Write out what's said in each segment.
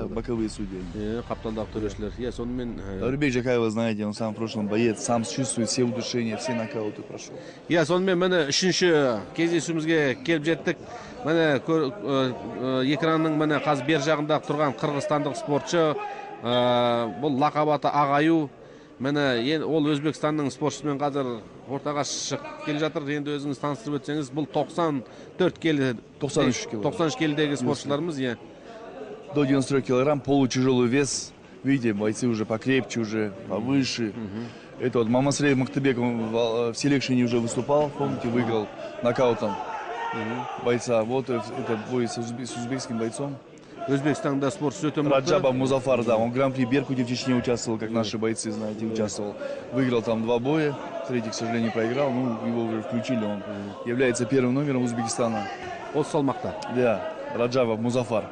боковые судьи. Капталдагы төрешілер. Сонымен... Рыбек Жакаева, знаете, он сам в прошлом боец, сам чувствует все удушения, все нокауты прошел. Сонымен мені үшінші кездесуімізге келіп жеттік. Мені экранның мені қазір бер жағында тұрған қырғызстандық спортшы. Бұл лақап аты Ағаю. Мені ол Өзбекстанның спортшысымен қазір ортаға шығып келе жатыр. Енді өзіңіз таныстырып өтсеңіз, бұл 94 келі, 93 келідегі спортшыларымыз. До 93 килограмм, полутяжелый вес. Видите, бойцы уже покрепче, уже повыше. Это вот Мамасалиев Мактыбек, он в селекшене уже выступал, помните, выиграл нокаутом бойца. Вот это бой с узбекским бойцом. Өзбекстанда спортшы өте Раджаба Музафар, да, он в Гран-при Беркуте в Чечне участвовал, как наши бойцы, знаете, участвовал. Выиграл там 2 боя, третий, к сожалению, проиграл, ну, его уже включили, он является первым номером Узбекистана. От салмақта. Да, Раджаба Музафар.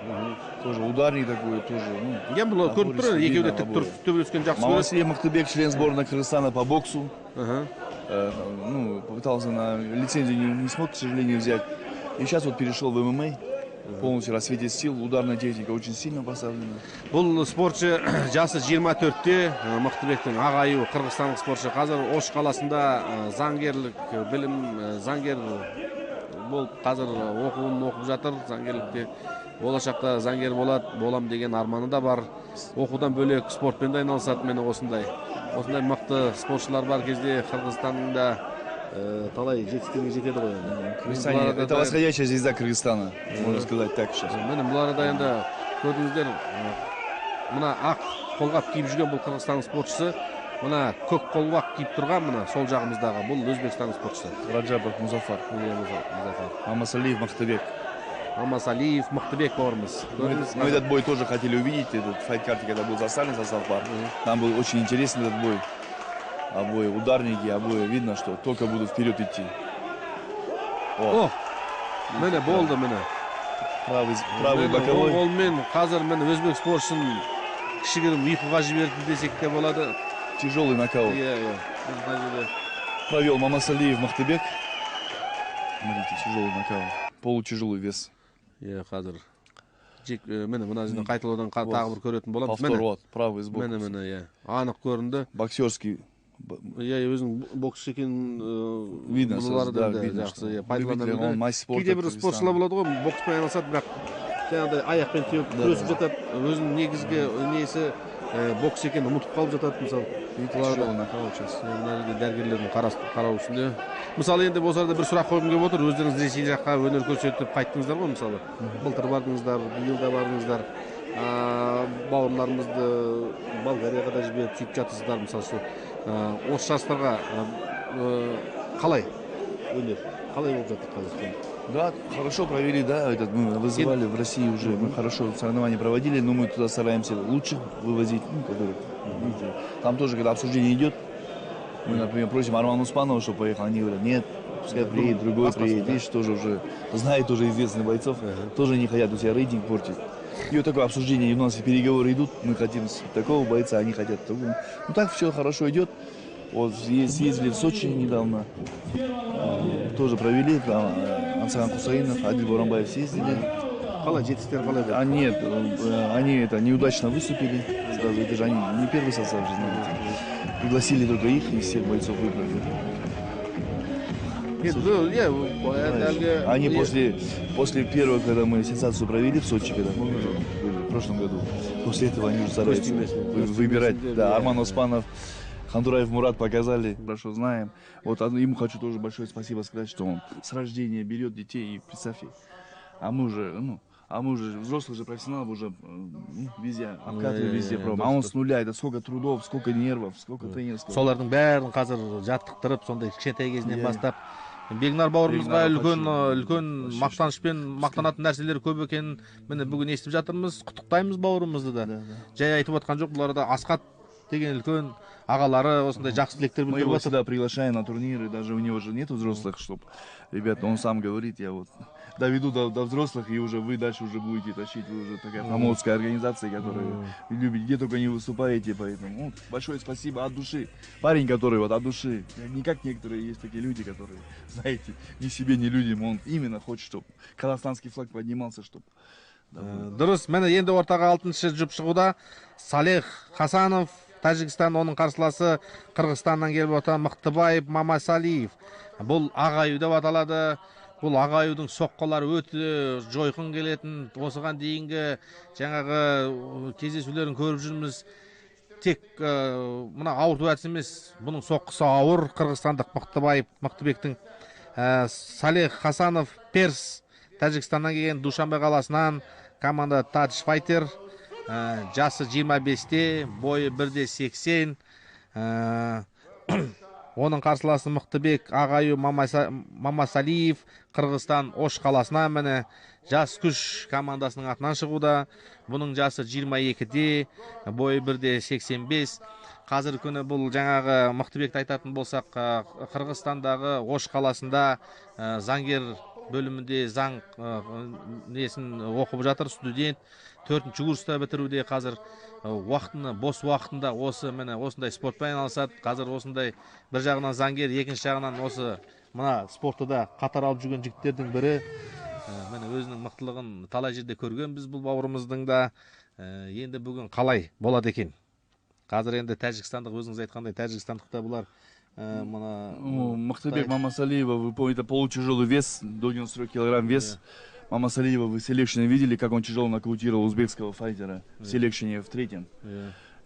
Тоже ударник такой, тоже, ну... Я был көріп тұр, екеуде тік төбелескен жақсы көреді. Мамасалиев Мактыбек, член сборной Кыргызстана по боксу. Ну, попытался на лицензию не смог, к сожалению, взять. И сейчас вот перешел в ММА. Полностью рассветит сил, ударная техника очень сильно поставлена. Бұл спортшы жасы 24-те, Мақтыбектің Ағаю, қырғызстандық спортшы. Қазір Ош қаласында заңгерлік білім, заңгер болып қазір оқуын оқып жатыр. Заңгерлікте болашақта заңгер болам деген арманы да бар. Оқудан бөлек спортпен де айналысады. Мені осындай мықты спортшылар бар кезде Қырғызстанның талай жетістігіне жетеді ғой. Это восходящая звезда Кыргызстана, можно сказать так сейчас. Міне бұл арада енді көрдіңіздер, мына ақ қолғап киіп жүрген бұл Қырғызстан спортшысы, мына көк қолғап киіп тұрған мына сол жағымыздағы бұл Өзбекстан спортшысы. Раджабов Музафар. Мамасалиев Мактыбек. Мамасалиев Мактыбек бауырымыз. Мы этот бой тоже хотели увидеть, этот файт-карте, когда был заставлен состав пар. Там был очень интересный этот бой. Обои ударники, обои видно, что только будут вперед идти. О, мені болды мені. Правый боковой. Ол мен қазір мені өзбек спортшысын кішігірім ұйқыға жіберді десек те болады. Тяжелый нокаут. Провел Мамасалиев Мактыбек. Смотрите, тяжелый нокаут. Полутяжелый вес. Қазір. Мені мына жерден қайталаудан тағы бір көретін боламыз. Повтор, вот, правый сбоку. Мені, анық көрінді. Боксерский. Өзің боксшы екен видно, да, видно, жақсы кейде бір спортшылар болады ғой, бокспен айналысады, бірақ жаңағыдай аяқпен теуіп күресіп жатады, өзінің негізгі несі бокс екенін ұмытып қалып жатады. Мысалы дәрігерлердің қарау үстінде. Мысалы енді осы арада бір сұрақ қойғым келіп отыр, өздеріңіз Ресей жаққа өнер көрсетіп қайттыңыздар ғой, мысалы былтыр бардыңыздар, биыл да бардыңыздар, бауырларымызды Болгарияға да жіберіп сөйтіп жатырсыздар. Мысалы осы жастарға қалай өнер, қалай болып жатыр Қазақстанда? Да, хорошо провели, да, мы вызывали в России уже, мы хорошо соревнования проводили, но мы туда стараемся лучше вывозить, там тоже, когда обсуждение идет, мы, например, просим Армана Успанова, чтобы поехал, они говорят, нет, пускай приедет, другой приедет, видишь, тоже уже знает уже известных бойцов, тоже не хотят у себя рейтинг портить. И вот такое обсуждение, у нас переговоры идут, мы хотим такого бойца, они хотят такого. Ну так все хорошо идет. Вот съездили в Сочи недавно, тоже провели, Ансаган Кусаинов, Адиль Бурамбаев съездили. Нет, они неудачно выступили, даже это же они не первый состав, знаете. Пригласили только их, и всех бойцов выбрали. Они после первого, когда мы сенсацию провели в Сочи, когда мы были в прошлом году, после этого они уже стараются выбирать. Да, Арман Успанов, Хандураев Мурат показали, хорошо знаем. Вот ему хочу тоже большое спасибо сказать, что он с рождения берет детей, и представьте, а мы уже взрослые же профессионалы, уже везде обкатывали, везде пробуем. А он с нуля, это сколько трудов, сколько нервов, сколько тренерского. Солардың бәрін қазір жаттықтырып, сондай кішкентай кезінен бастап. Бегнар бауырымызға үлкен мақтанышпен мақтанатын нәрселер көп екенін міне бүгін естіп жатырмыз. Құттықтаймыз бауырымызды да. Жай айтып отқан жоқ, бұл арада Асқат деген үлкен ағалары осындай жақсы тілектер білдіріп отыр. Мы его всегда приглашаем на турниры, даже у него же нет взрослых, чтобы, ребята, он сам говорит, я вот доведу до взрослых, и уже вы дальше уже будете тащить, вы уже такая промоутская организация, которая любите, где только не выступаете, поэтому большое спасибо от души. Парень, который вот от души, не как некоторые есть такие люди, которые, знаете, ни себе, ни людям, он именно хочет, чтобы казахстанский флаг поднимался, чтобы Дұрыс. Міне енді ортаға 6-шы жұп шығуда. Салех Хасанов, Тәжікстан, оның қарсыласы Қырғызстаннан келіп отыр Мықтыбаев Мамасалиев. Бұл ағаю деп аталады. Бұл ағаюдың соққылары өте жойқын келетін. Осыған дейінгі жаңағы кездесулерін көріп жүрміз. Тек мына ауыр әдіс емес, бұның соққысы ауыр. Қырғызстандық Мықтыбектің. Салех Хасанов Перс, Тәжікстаннан келген, Душанбе қаласынан, команда Touch Fighter, жасы 25-те, бойы 1.80. Оның қарсыласы Мықтыбек Ағаю Мамасалиев, Қырғызстан Ош қаласынан, міне жас күш командасының атынан шығуда. Бұның жасы 22-де, бойы 1.85. Қазір күні бұл жаңағы Мықтыбекті айтатын болсақ, Қырғызстандағы Ош қаласында заңгер бөлімінде заң несін оқып жатыр, студент. 4-ші курста бітіруде. Қазір бос уақытында осындай спортпен айналысады. Қазір осындай бір жағынан заңгер, екінші жағынан осы мына спортта да қатар алып жүрген жігіттердің бірі. Міне өзінің мықтылығын талай жерде көрген біз бұл бауырымыздың да. Енді бүгін қалай болады екен? Қазір енді тәжікстандық, өзіңіз айтқандай тәжікстандықта бұлар Мақтыбек Мамасалиева, вы помните, полутяжелый вес, до 93 килограмм вес. Мамасалиева, вы в селекшене видели, как он тяжело нокаутировал узбекского файтера в селекшене в 3-м.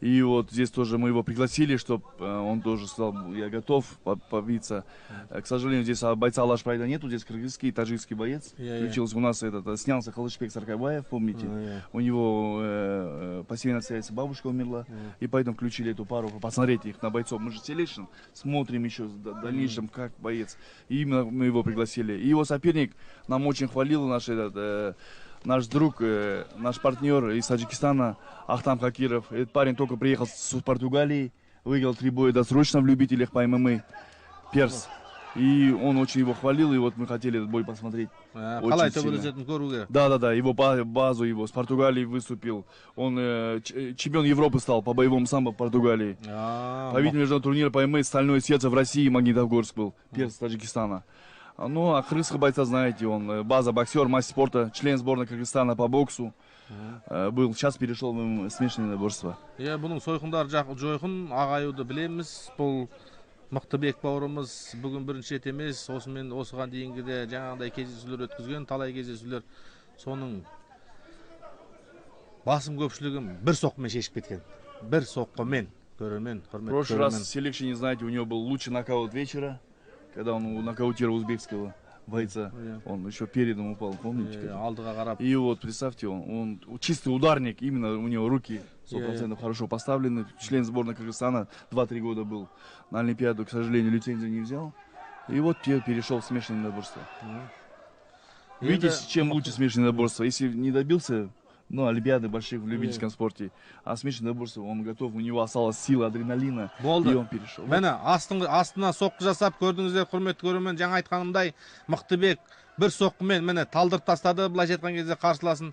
И вот здесь тоже мы его пригласили, чтобы он тоже сказал, я готов побиться. К сожалению, здесь бойца Алашпайда нету, здесь кыргызский и таджикский боец. Включился у нас снялся Халышбек Саркабаев, помните? У него по семейной обстоятельствам бабушка умерла, и поэтому включили эту пару, посмотреть их на бойцов. Мы же селекшн, смотрим еще в дальнейшем, как боец. И именно мы его пригласили. И его соперник нам очень хвалил, наш друг, наш партнер из Таджикистана Ахтам Хакиров. Этот парень только приехал с Португалии, выиграл 3 боя досрочно в любителях по ММА. Перс. И он очень его хвалил, и вот мы хотели этот бой посмотреть. Да, его базу его с Португалии выступил. Он чемпион Европы стал по боевому самбо в Португалии. Победитель международного турнира по ММА «Стальное сердце» в России, Магнитогорск был. Перс Таджикистана. Ну, а крыска бойца, знаете, он база боксер, мастер спорта, член сборной Кыргызстана по боксу. Был, сейчас перешел в смешанное наборство. Я бұның сойқындар жойқын, ағаюды білеміз. Бұл Мықтыбек бауырымыз бүгін бірінші рет емес, осыған дейінгі де жаңағындай кездесулер өткізген, талай кездесулер. Соның басым көпшілігім бір соққымен шешіп кеткен. Бір соққымен, көрермен, құрмет. В прошлый раз в селекшене, знаете, у него был лучший нокаут вечера. Когда он нокаутировал узбекского бойца, он еще передом упал, помните? И вот представьте, он чистый ударник, именно у него руки 100% хорошо поставлены. Член сборной Кыргызстана 2-3 года был на Олимпиаду, к сожалению, лицензию не взял. И вот перешел в смешанное наборство. Видите, чем лучше смешанное наборство? Если не добился Олимпиады больших в любительском спорте, а смешанное наборство, он готов, у него осталась сила адреналина, и он перешел. Мені астына соққы жасап көрдіңіздер, құрметті көрермен, жаңа айтқанымдай, Мықтыбек бір соққымен мені талдырып тастады, былайша айтқан кезде қарсыласын.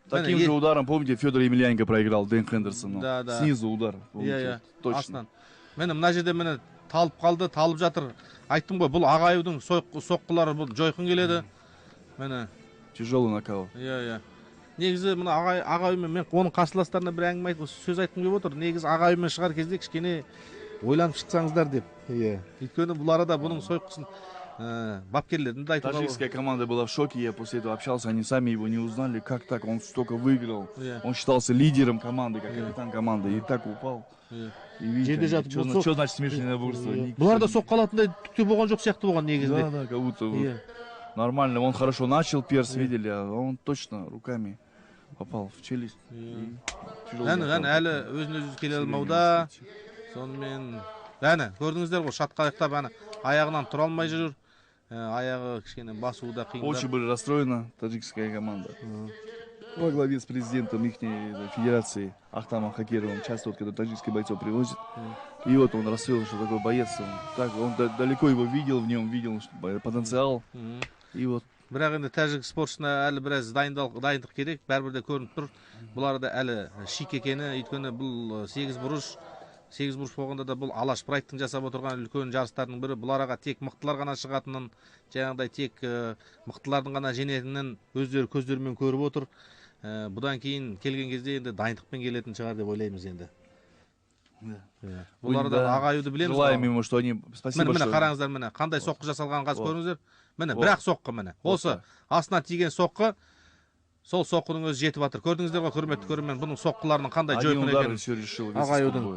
Таким же ударом, помните, Федор Емельяненко проиграл Дэн Хендерсону. Снизу удар, помните, точно. Мені мына жерде мені талып қалды, талып жатыр. Айттым ғой, бұл ағаюдың соққылары бұл жойқын келеді. Мені тяжелый нокаут. Негізі мына ағайымен мен оның қарсыластарына бір әңгіме айтып сөз айтқым келіп отыр. Негізі ағайымен шығар кезде кішкене ойланып шықсаңыздар деп. Өйткені бұл арада бұның сойқысын бапкерлердің де айтуға. Таджикская команда была в шоке, я после этого общался, они сами его не узнали, как так, он столько выиграл. Он считался лидером команды, как капитан команды, и так упал. И видите, что значит смешанное наборство? Бұл арада соққы алатындай түкте болған жоқ сияқты болған негізінде. Да, как будто нормально, он хорошо начал, Перс, видели, а он точно руками попал в челюсть. Әлі өзін-өзі келе алмауда. Сонымен, көрдіңіздер ғой, шатқалақтап, аяғынан тұра алмай жүр. Аяғы кішкене басуда қиындап. Очень были расстроена таджикская команда. Во главе с президентом их федерации Ахтамом Хакировым, часто когда таджикских бойцов привозят. И вот он расстроил, что такой боец. Он далеко его видел, в нем видел потенциал. И вот. Бірақ енді тәжік спортшысына әлі біраз дайындық керек, бәрібір де көрініп тұр. Бұл арада әлі шик екені, өйткені бұл 8 бұрыш болғанда да бұл Алаш Прайдтың жасап отырған үлкен жарыстардың бірі. Бұл араға тек мықтылар ғана шығатынын, жаңағыдай тек мықтылардың ғана женетінін өздері көздерімен көріп отыр. Бұдан кейін келген кезде енді дайындықпен келетін шығар деп ойлаймыз енді. Да. Бұлардан ағаюды білеміз. Желаем ему, что они... Спасибо, Міне что... қараңыздар, міне қандай соққы жасалғанын қазір көріңіздер. Міне бір-ақ соққы міне. Осы астына тиген соққы, сол соққының өзі жетіп жатыр. Көрдіңіздер ғой, құрметті көрермен, бұның соққыларының қандай жойқын екенін. Все решил. Ағаюдың